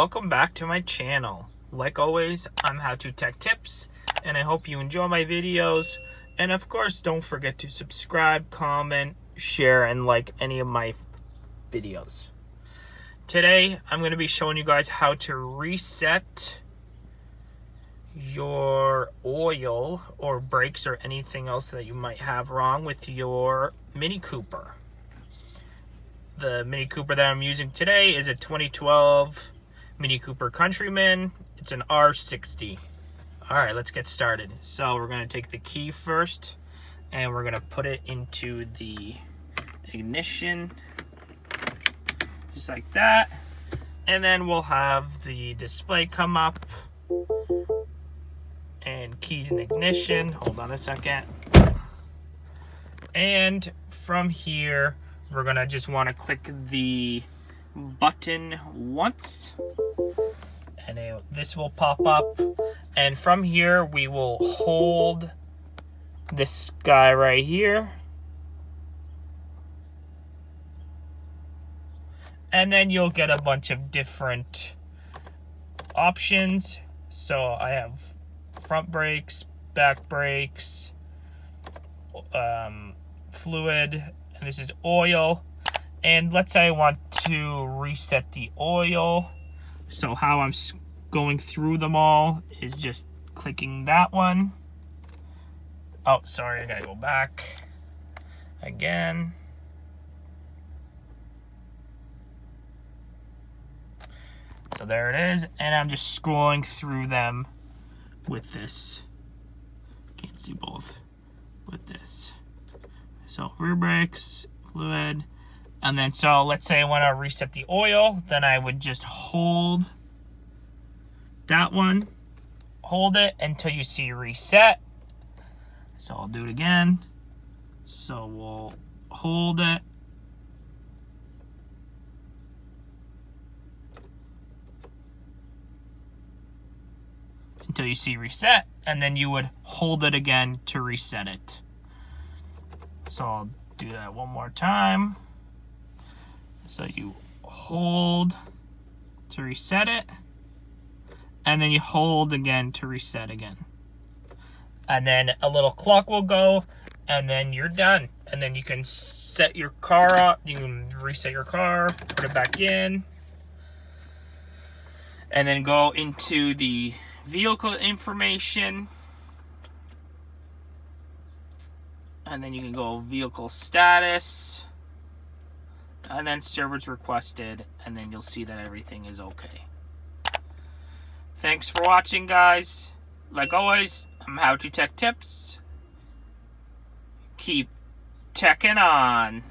welcome back to my channel. Like always, I'm How To Tech Tips, and I hope you enjoy my videos. And of course, don't forget to subscribe, comment, share, and like any of my videos. Today, I'm going to be showing you guys how to reset your oil or brakes or anything else that you might have wrong with your Mini Cooper. The Mini Cooper that I'm using today is a 2012 Mini Cooper Countryman. It's an R60. Alright, let's get started. So we're going to take the key first and we're going to put it into the ignition, just like that. And then we'll have the display come up and keys in ignition. Hold on a second. And from here, we're gonna just want to click the button once, and this will pop up. And from here, we will hold this guy right here, and then you'll get a bunch of different options. So I have front brakes, back brakes, fluid, and this is oil. And let's say I want to reset the oil. So how I'm going through them all is just clicking that one. Oh, sorry, I gotta go back again. So there it is, and I'm just scrolling through them with this. Can't see both with this. So rear brakes, fluid, and then so let's say I want to reset the oil, then I would just hold that one, hold it until you see reset. So I'll do it again. So we'll hold it until you see reset, and then you would hold it again to reset it. So I'll do that one more time. So you hold to reset it, and then you hold again to reset again. And then a little clock will go, and then you're done. And then you can set your car up, you can reset your car, put it back in, and then go into the vehicle information. And then you can go vehicle status, and then service requested, and then you'll see that everything is okay. Thanks for watching, guys. Like always, I'm How To Tech Tips. Keep teching on.